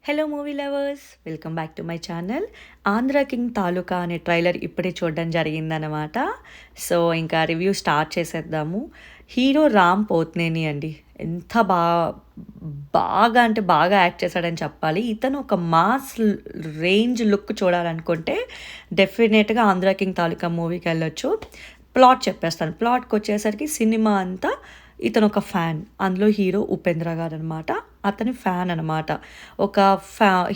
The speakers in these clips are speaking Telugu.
Hello movie lovers, welcome back to my channel. Andhra king Taluka అనే ట్రైలర్ ఇప్పుడే చూడడం జరిగిందనమాట. సో ఇంకా రివ్యూ స్టార్ట్ చేసేద్దాము. హీరో రామ్ పోత్నేని అండి. ఎంత బాగా అంటే బాగా యాక్ట్ చేశాడని చెప్పాలి. ఇతను ఒక మాస్ రేంజ్ లుక్ చూడాలనుకుంటే డెఫినెట్గా ఆంధ్ర కింగ్ తాలూకా మూవీకి వెళ్ళొచ్చు. ప్లాట్ చెప్పేస్తాను. ప్లాట్కి వచ్చేసరికి సినిమా అంతా ఇతను ఒక ఫ్యాన్, అందులో హీరో ఉపేంద్ర గారు అనమాట. అతని ఫ్యాన్ అనమాట. ఒక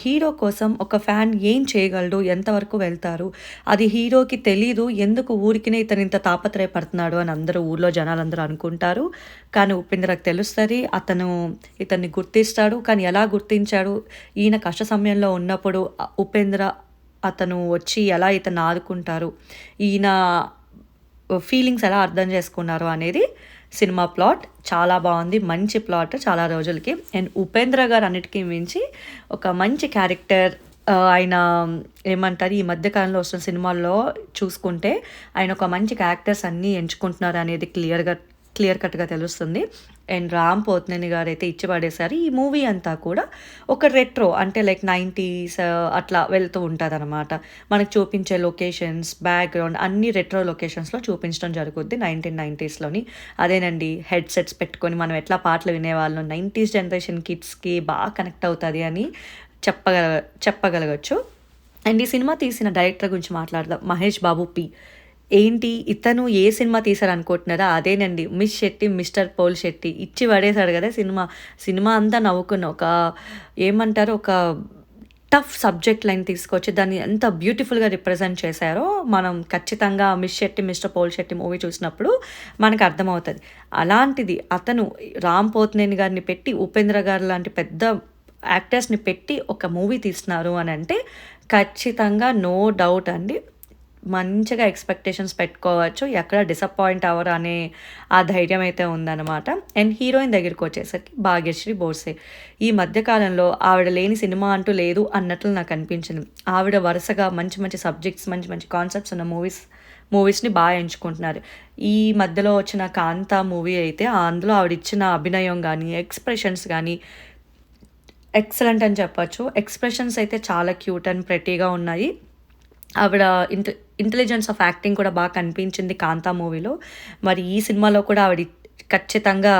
హీరో కోసం ఒక ఫ్యాన్ ఏం చేయగలడు, ఎంతవరకు వెళ్తారు, అది హీరోకి తెలీదు. ఎందుకు ఊరికినే ఇతను ఇంత తాపత్రయపడుతున్నాడు అని అందరూ ఊర్లో జనాలందరూ అనుకుంటారు. కానీ ఉపేంద్రకు తెలుస్తుంది. అతను ఇతన్ని గుర్తిస్తాడు. కానీ ఎలా గుర్తించాడు, ఈయన కష్ట సమయంలో ఉన్నప్పుడు ఉపేంద్ర అతను వచ్చి ఎలా ఇతను ఆదుకుంటారు, ఈయన ఫీలింగ్స్ ఎలా అర్థం చేసుకున్నారు అనేది సినిమా ప్లాట్. చాలా బాగుంది, మంచి ప్లాట్ చాలా రోజులకి. అండ్ ఉపేంద్ర గారు అన్నిటికీ మించి ఒక మంచి క్యారెక్టర్. ఆయన ఏమంటారు, ఈ మధ్యకాలంలో వస్తున్న సినిమాల్లో చూసుకుంటే ఆయన ఒక మంచి క్యారెక్టర్స్ అన్నీ ఎంచుకుంటున్నారు అనేది క్లియర్ కట్గా తెలుస్తుంది. అండ్ రామ్ పోత్నేని గారు అయితే ఇచ్చి పడేశారు. ఈ మూవీ అంతా కూడా ఒక రెట్రో, అంటే లైక్ 90s అట్లా వెళ్తూ ఉంటుంది అనమాట. మనకు చూపించే లొకేషన్స్, బ్యాక్గ్రౌండ్ అన్ని రెట్రో లొకేషన్స్లో చూపించడం జరుగుద్ది 1990sలోని. అదేనండి, హెడ్సెట్స్ పెట్టుకొని మనం ఎట్లా పాటలు వినేవాళ్ళం, 90s జనరేషన్ కిడ్స్కి బాగా కనెక్ట్ అవుతుంది అని చెప్పగలగచ్చు. అండ్ ఈ సినిమా తీసిన డైరెక్టర్ గురించి మాట్లాడదాం. మహేష్ బాబు పి. ఏంటి ఇతను ఏ సినిమా తీశారు అనుకుంటున్నారా? అదేనండి, Miss Shetty mister Polishetty. ఇచ్చి పడేశాడు కదా సినిమా అంతా నవ్వుకున్న ఒక ఏమంటారు, ఒక టఫ్ సబ్జెక్ట్ లైన్ తీసుకొచ్చి దాన్ని ఎంత బ్యూటిఫుల్గా రిప్రజెంట్ చేశారో మనం ఖచ్చితంగా Miss Shetty mister Polishetty movie చూసినప్పుడు మనకు అర్థమవుతుంది. అలాంటిది అతను రామ్ పోత్నేని గారిని పెట్టి, ఉపేంద్ర గారు లాంటి పెద్ద యాక్టర్స్ని పెట్టి ఒక మూవీ తీస్తున్నారు అని అంటే ఖచ్చితంగా నో డౌట్ అండి, మంచిగా ఎక్స్పెక్టేషన్స్ పెట్టుకోవచ్చు. ఎక్కడ డిసప్పాయింట్ అవ్వరు అనే ఆ ధైర్యం అయితే ఉందన్నమాట. అండ్ హీరోయిన్ దగ్గరికి వచ్చేసరికి భాగ్యశ్రీ బోర్సే. ఈ మధ్యకాలంలో ఆవిడ లేని సినిమా అంటూ లేదు అన్నట్లు నాకు అనిపించింది. ఆవిడ వరుసగా మంచి మంచి సబ్జెక్ట్స్, మంచి మంచి కాన్సెప్ట్స్ ఉన్న మూవీస్ని బాగా ఎంచుకుంటున్నారు. ఈ మధ్యలో వచ్చిన కాంతా మూవీ అయితే అందులో ఆవిడ ఇచ్చిన అభినయం కానీ, ఎక్స్ప్రెషన్స్ కానీ ఎక్సలెంట్ అని చెప్పచ్చు. ఎక్స్ప్రెషన్స్ అయితే చాలా క్యూట్ అండ్ ప్రెటీగా ఉన్నాయి. ఆవిడ ఇంటెలిజెన్స్ ఆఫ్ యాక్టింగ్ కూడా బాగా కనిపించింది కాంతా మూవీలో. మరి ఈ సినిమాలో కూడా ఆవిడ ఖచ్చితంగా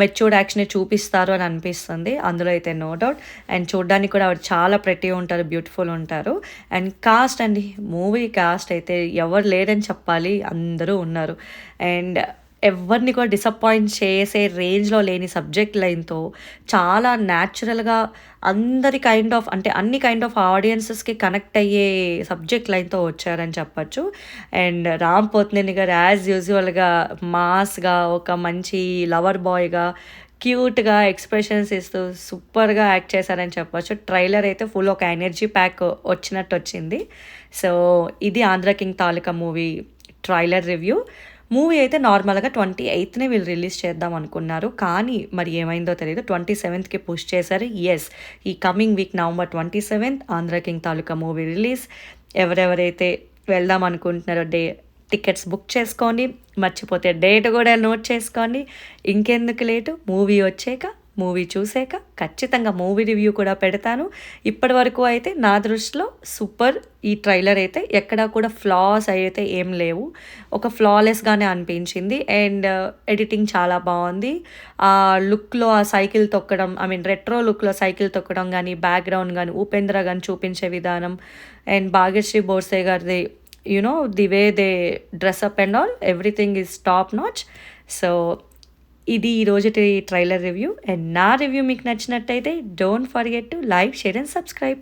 మెచ్యూర్డ్ యాక్షనే చూపిస్తారు అని అనిపిస్తుంది. అందులో అయితే నో డౌట్. అండ్ చూడడానికి కూడా ఆవిడ చాలా ప్రెటీ ఉంటారు, బ్యూటిఫుల్ ఉంటారు. అండ్ కాస్ట్ అండి, మూవీ కాస్ట్ అయితే ఎవరు లేరని చెప్పాలి, అందరూ ఉన్నారు. అండ్ ఎవరిని కూడా డిసప్పాయింట్ చేసే రేంజ్లో లేని సబ్జెక్ట్ లైన్తో చాలా న్యాచురల్గా అందరి అన్ని కైండ్ ఆఫ్ ఆడియన్సెస్కి కనెక్ట్ అయ్యే సబ్జెక్ట్ లైన్తో వచ్చారని చెప్పచ్చు. అండ్ రామ్ పోత్నేని గారు యాజ్ యూజువల్గా మాస్గా, ఒక మంచి లవర్ బాయ్గా, క్యూట్గా ఎక్స్ప్రెషన్స్ ఇస్తూ సూపర్గా యాక్ట్ చేశారని చెప్పచ్చు. ట్రైలర్ అయితే ఫుల్ ఒక ఎనర్జీ ప్యాక్ వచ్చినట్టు వచ్చింది. సో ఇది Andhra king Taluka movie trailer review. Movie అయితే నార్మల్గా 28నే వీళ్ళు రిలీజ్ చేద్దాం అనుకున్నారు. కానీ మరి ఏమైందో తెలియదు, 27కి పుష్ చేశారు. ఎస్, ఈ coming week November 27 Andhra king Taluka movie release. ఎవరెవరైతే వెళ్దాం అనుకుంటున్నారో టికెట్స్ బుక్ చేసుకోండి. మర్చిపోతే డేట్ కూడా నోట్ చేసుకోండి. ఇంకెందుకు లేటు, మూవీ చూసాక ఖచ్చితంగా మూవీ రివ్యూ కూడా పెడతాను. ఇప్పటి వరకు అయితే నా దృష్టిలో సూపర్. ఈ ట్రైలర్ అయితే ఎక్కడా కూడా ఫ్లాస్ అయితే ఏం లేవు, ఒక ఫ్లాలెస్గానే అనిపించింది. అండ్ ఎడిటింగ్ చాలా బాగుంది. ఆ లుక్లో ఆ సైకిల్ తొక్కడం, రెట్రో లుక్లో సైకిల్ తొక్కడం కానీ, బ్యాక్గ్రౌండ్ కానీ, ఉపేంద్ర కానీ చూపించే విధానం, అండ్ భాగ్యశ్రీ బోర్సే గారిది the way they dress up and all, everything is top notch. So ఇది ఈరోజుటి ట్రైలర్ రివ్యూ. అండ్ నా రివ్యూ మీకు నచ్చినట్టయితే don't forget to like, share and subscribe.